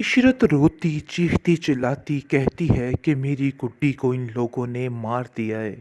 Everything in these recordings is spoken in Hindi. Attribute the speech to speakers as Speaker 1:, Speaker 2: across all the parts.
Speaker 1: इशरत रोती चीखती चिल्लाती कहती है कि मेरी गुड्डी को इन लोगों ने मार दिया है।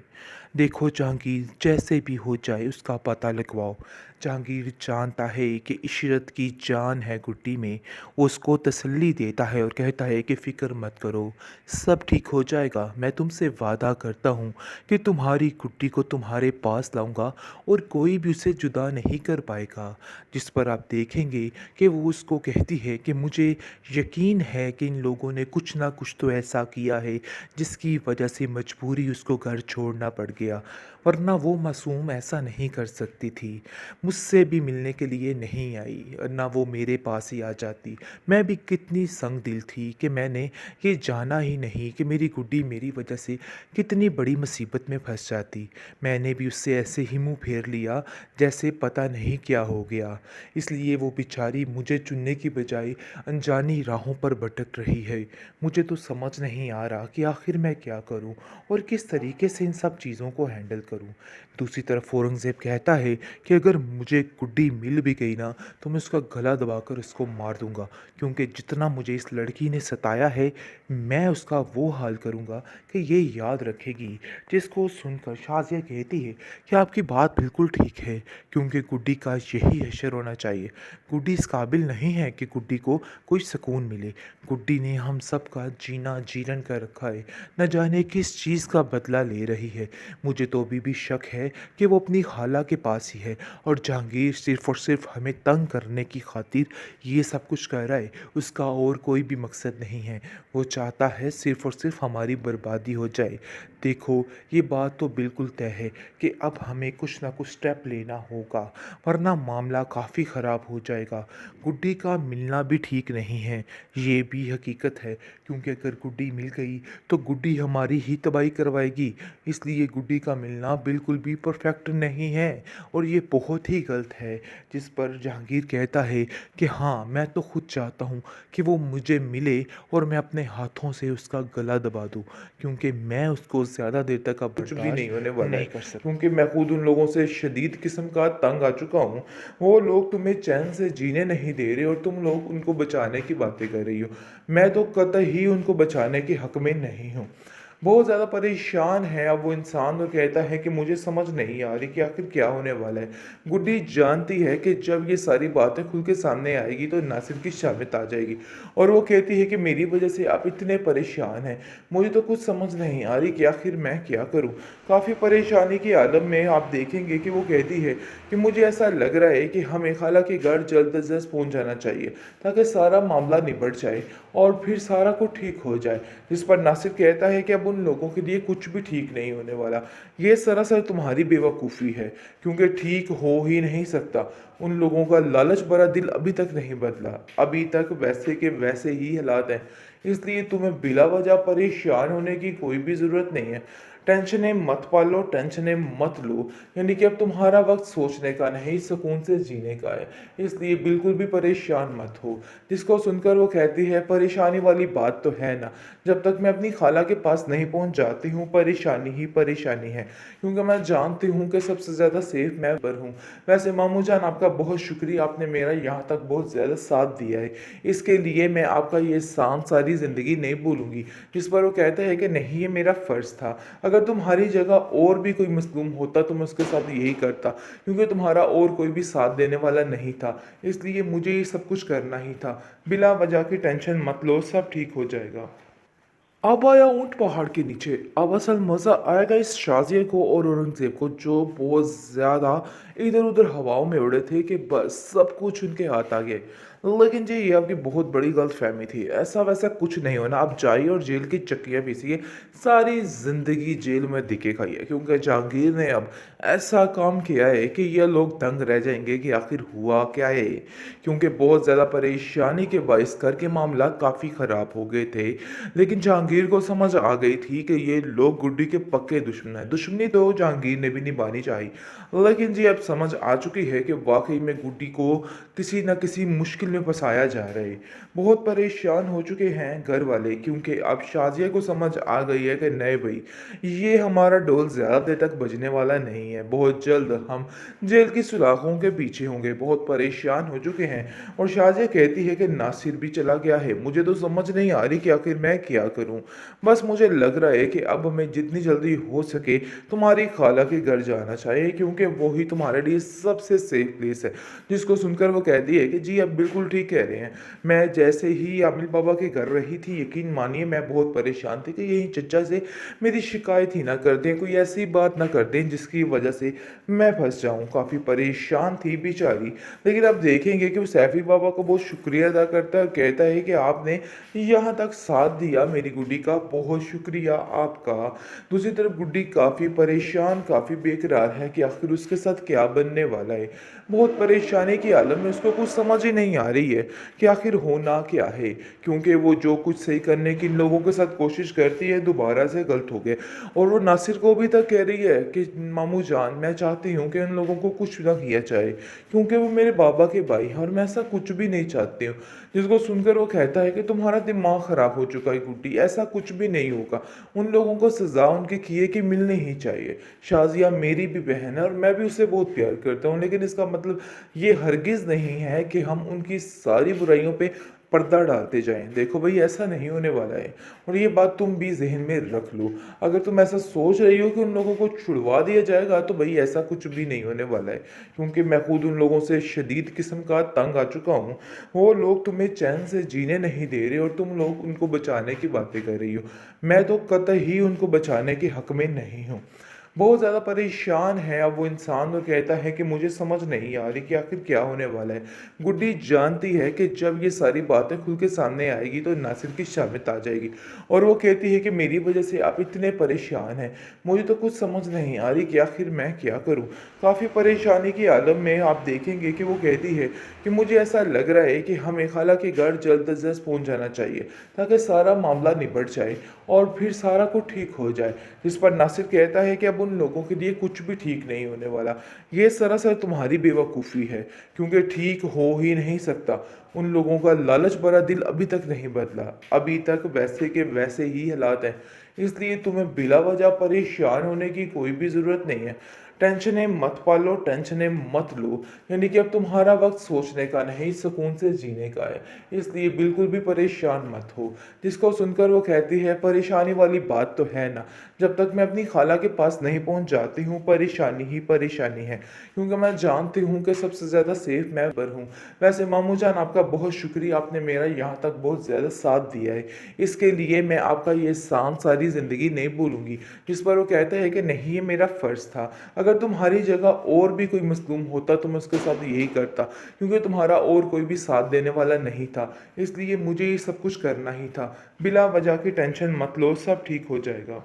Speaker 1: देखो जहांगीर, जैसे भी हो जाए उसका पता लगवाओ। जहांगीर जानता है कि इशरत की जान है गुड्डी में। वो उसको तसल्ली देता है और कहता है कि फ़िक्र मत करो, सब ठीक हो जाएगा। मैं तुमसे वादा करता हूँ कि तुम्हारी गुड्डी को तुम्हारे पास लाऊंगा और कोई भी उसे जुदा नहीं कर पाएगा। जिस पर आप देखेंगे कि वो उसको कहती है कि मुझे यकीन है कि इन लोगों ने कुछ ना कुछ तो ऐसा किया है जिसकी वजह से मजबूरी उसको घर छोड़ना पड़ गया, वरना वो मासूम ऐसा नहीं कर सकती थी। मुझसे भी मिलने के लिए नहीं आई, ना वो मेरे पास ही आ जाती। मैं भी कितनी संग दिल थी कि मैंने ये जाना ही नहीं कि मेरी गुड्डी मेरी वजह से कितनी बड़ी मुसीबत में फंस जाती। मैंने भी उससे ऐसे ही मुंह फेर लिया जैसे पता नहीं क्या हो गया। इसलिए वो बेचारी मुझे चुनने की बजाय अनजानी राहों पर भटक रही है। मुझे तो समझ नहीं आ रहा कि आखिर मैं क्या करूं और किस तरीके से इन सब चीज़ों को हैंडल करूं। दूसरी तरफ औरंगज़ेब कहता है कि अगर मुझे गुड्डी मिल भी गई ना, तो मैं उसका गला दबाकर उसको मार दूंगा, क्योंकि जितना मुझे इस लड़की ने सताया है मैं उसका वो हाल करूंगा कि ये याद रखेगी। जिसको सुनकर शाज़िया कहती है कि आपकी बात बिल्कुल ठीक है, क्योंकि गुड्डी का यही हशर होना चाहिए। गुड्डी इस काबिल नहीं है कि गुड्डी को कोई सुकून मिले। गुड्डी ने हम सब का जीना जीरण कर रखा है, न जाने किस चीज़ का बदला ले रही है। मुझे तो अभी भी शक है कि वो अपनी खाला के पास ही है और जहांगीर सिर्फ़ और सिर्फ हमें तंग करने की खातिर ये सब कुछ कर रहा है। उसका और कोई भी मकसद नहीं है। वो चाहता है सिर्फ़ और सिर्फ हमारी बर्बादी हो जाए। देखो, ये बात तो बिल्कुल तय है कि अब हमें कुछ ना कुछ स्टेप लेना होगा, वरना मामला काफ़ी ख़राब हो जाएगा। गुड्डी का मिलना भी ठीक नहीं है, ये भी हकीकत है, क्योंकि अगर गुड्डी मिल गई तो गुड्डी हमारी ही तबाही करवाएगी। इसलिए गुड्डी का मिलना बिल्कुल भी परफेक्ट नहीं है और ये बहुत ही गलत है। जिस पर जहांगीर कहता है कि हाँ, मैं तो खुद चाहता हूँ कि वो मुझे मिले और मैं अपने हाथों से उसका गला दबा दूँ, क्योंकि मैं उसको ज़्यादा देर तक अब
Speaker 2: कुछ भी नहीं होने
Speaker 1: बर्दाश्त
Speaker 2: वाला
Speaker 1: नहीं
Speaker 2: है,
Speaker 1: कर सकता।
Speaker 2: क्योंकि मैं खुद उन लोगों से शदीद किस्म का तंग आ चुका हूँ। वो लोग तुम्हें चैन से जीने नहीं दे रहे और तुम लोग उनको बचाने की बातें कर रही हो। मैं तो कतई उनको बचाने के हक में नहीं हूँ। बहुत ज़्यादा परेशान है अब वो इंसान और कहता है कि मुझे समझ नहीं आ रही कि आखिर क्या होने वाला है। गुड्डी जानती है कि जब ये सारी बातें खुल के सामने आएगी तो नासिर की शामित आ जाएगी और वो कहती है कि मेरी वजह से आप इतने परेशान हैं। मुझे तो कुछ समझ नहीं आ रही कि आखिर मैं क्या करूं। काफ़ी परेशानी के आलम में आप देखेंगे कि वो कहती है कि मुझे ऐसा लग रहा है कि हमें खाला के घर जल्द अज जल्द पहुंच जाना चाहिए, ताकि सारा मामला निबट जाए और फिर सारा कुछ ठीक हो जाए। जिस पर नासिर कहता है कि अब उन लोगों के लिए कुछ भी ठीक नहीं होने वाला। ये सरासर तुम्हारी बेवकूफ़ी है, क्योंकि ठीक हो ही नहीं सकता। उन लोगों का लालच भरा दिल अभी तक नहीं बदला, अभी तक वैसे के वैसे ही हालात हैं। इसलिए तुम्हें बिला वजह परेशान होने की कोई भी ज़रूरत नहीं है। टेंशनें मत पालो, टेंशनें मत लो। यानी कि अब तुम्हारा वक्त सोचने का नहीं, सुकून से जीने का है। इसलिए बिल्कुल भी परेशान मत हो। जिसको सुनकर वो कहती है, परेशानी वाली बात तो है ना, जब तक मैं अपनी खाला के पास नहीं पहुंच जाती हूँ परेशानी ही परेशानी है, क्योंकि मैं जानती हूँ कि सबसे ज़्यादा सेफ मैं पर हूँ। वैसे मामू जान, आपका बहुत शुक्रिया, आपने मेरा यहाँ तक बहुत ज़्यादा साथ दिया है। इसके लिए मैं आपका ये एहसान सारी ज़िंदगी नहीं भूलूंगी। जिस पर वो कहता है कि नहीं, ये मेरा फ़र्ज़ था। अगर तुम्हारी जगह और भी कोई मज़लूम होता तो मैं उसके साथ यही करता, क्योंकि तुम्हारा और कोई भी साथ देने वाला नहीं था। इसलिए मुझे ये सब कुछ करना ही था। बिला वजह की टेंशन मत लो, सब ठीक हो जाएगा। अब आया ऊंट पहाड़ के नीचे। अब असल मज़ा आएगा इस शाजिया को और औरंगज़ेब को, जो बहुत ज़्यादा इधर उधर हवाओं में उड़े थे कि बस सब कुछ उनके हाथ आ गए। लेकिन जी, ये आपकी बहुत बड़ी गलतफहमी थी। ऐसा वैसा कुछ नहीं होना। आप जाइए और जेल की चक्कियाँ पीसिए, सारी ज़िंदगी जेल में दिखे खाइए, क्योंकि जहांगीर ने अब ऐसा काम किया है कि ये लोग दंग रह जाएंगे कि आखिर हुआ क्या है। क्योंकि बहुत ज़्यादा परेशानी के बाइस करके मामला काफ़ी ख़राब हो गए थे। लेकिन जहांगीर को समझ आ गई थी कि ये लोग गुड्डी के पक्के दुश्मन हैं। दुश्मनी तो जहांगीर ने भी निभानी चाहिए, लेकिन जी अब समझ आ चुकी है कि वाकई में गुड्डी को किसी न किसी मुश्किल में फंसाया जा रहा है। बहुत परेशान हो चुके हैं घर वाले, क्योंकि अब शाज़िया को समझ आ गई है कि नहीं भई, ये हमारा ढोल ज़्यादा देर तक बजने वाला नहीं है। बहुत जल्द हम जेल की सुलाखों के पीछे होंगे। बहुत परेशान हो चुके हैं और शाज़िया कहती है कि नासिर भी चला गया है। मुझे तो समझ नहीं आ रही कि आखिर मैं क्या करूँ? बस मुझे लग रहा है कि अब हमें जितनी जल्दी हो सके तुम्हारी खाला के घर जाना चाहिए, क्योंकि वो ही तुम्हारे लिए सबसे सेफ प्लेस है। जिसको सुनकर वो कहती है कि जी आप बिल्कुल ठीक कह रहे हैं। मैं जैसे ही आमिर बाबा के घर रही थी, यकीन मानिए मैं बहुत परेशान थी कि यही चचा से मेरी शिकायत ही ना कर दें, कोई ऐसी बात ना कर दें जिसकी वजह से मैं फंस जाऊं। काफ़ी परेशान थी बेचारी। लेकिन अब देखेंगे कि वो सैफी बाबा को बहुत शुक्रिया अदा करता है और कहता है कि आपने यहाँ तक साथ दिया मेरी गुड्डी का, बहुत शुक्रिया आपका। दूसरी तरफ गुड्डी काफ़ी परेशान, काफ़ी बेकरार है कि आखिर उसके साथ क्या बनने वाला है। बहुत परेशानी की आलम में उसको कुछ समझ ही नहीं आ रही है कि आखिर होना क्या है, क्योंकि वो जो कुछ सही करने की इन लोगों के साथ कोशिश करती है दोबारा से गलत हो गए। और वो नासिर को भी तक कह रही है कि मामू जान, मैं चाहती हूँ कि उन लोगों को कुछ ना किया जाए, क्योंकि वो मेरे बाबा के भाई हैं और मैं ऐसा कुछ भी नहीं चाहती हूँ। जिसको सुनकर वो कहता है कि तुम्हारा दिमाग ख़राब हो चुका है गुड्डी, ऐसा कुछ भी नहीं होगा। उन लोगों को सज़ा उनके किए की मिलनी ही चाहिए। शाज़िया मेरी भी बहन है और मैं भी उसे बहुत प्यार करता हूँ, लेकिन इसका मतलब ये हरगिज़ नहीं है कि हम उनकी सारी बुराइयों पे पर्दा डालते जाएं। देखो भाई, ऐसा नहीं होने वाला है और ये बात तुम भी जहन में रख लो। अगर तुम ऐसा सोच रही हो कि उन लोगों को छुड़वा दिया जाएगा, तो भाई ऐसा कुछ भी नहीं होने वाला है, क्योंकि मैं खुद उन लोगों से शदीद किस्म का तंग आ चुका हूँ। वो लोग तुम्हें चैन से जीने नहीं दे रहे और तुम लोग उनको बचाने की बातें कर रही हो। मैं तो कतई उनको बचाने के हक में नहीं हूँ। बहुत ज़्यादा परेशान है अब वो इंसान और कहता है कि मुझे समझ नहीं आ रही कि आखिर क्या होने वाला है। गुड्डी जानती है कि जब ये सारी बातें खुल के सामने आएगी तो नासिर की शामित आ जाएगी और वो कहती है कि मेरी वजह से आप इतने परेशान हैं, मुझे तो कुछ समझ नहीं आ रही कि आखिर मैं क्या करूं। काफ़ी परेशानी की आलम में आप देखेंगे कि वो कहती है कि मुझे ऐसा लग रहा है कि हमें खाला के घर जल्द अज जल्द पहुँच जाना चाहिए, ताकि सारा मामला निबट जाए और फिर सारा कुछ ठीक हो जाए। जिस पर नासिर कहता है कि अब उन लोगों के लिए कुछ भी ठीक नहीं होने वाला। ये सरासर तुम्हारी बेवकूफ़ी है, क्योंकि ठीक हो ही नहीं सकता। उन लोगों का लालच भरा दिल अभी तक नहीं बदला, अभी तक वैसे के वैसे ही हालात हैं। इसलिए तुम्हें बिला वजह परेशान होने की कोई भी ज़रूरत नहीं है। टेंशनें मत पालो, टेंशनें मत लो, यानी कि अब तुम्हारा वक्त सोचने का नहीं, सुकून से जीने का है। इसलिए बिल्कुल भी परेशान मत हो। जिसको सुनकर वो कहती है, परेशानी वाली बात तो है ना, जब तक मैं अपनी खाला के पास नहीं पहुंच जाती हूँ परेशानी ही परेशानी है, क्योंकि मैं जानती हूँ कि सबसे ज़्यादा सेफ मैं पर हूँ। वैसे मामू जान, आपका बहुत शुक्रिया, आपने मेरा यहाँ तक बहुत ज़्यादा साथ दिया है। इसके लिए मैं आपका ये एहसान सारी ज़िंदगी नहीं भूलूंगी। जिस पर वो कहता है कि नहीं, ये मेरा फ़र्ज़ था। अगर तुम्हारी जगह और भी कोई मज़लूम होता तो मैं उसके साथ यही करता, क्योंकि तुम्हारा और कोई भी साथ देने वाला नहीं था। इसलिए मुझे ये सब कुछ करना ही था। बिला वजह की टेंशन मत लो, सब ठीक हो जाएगा।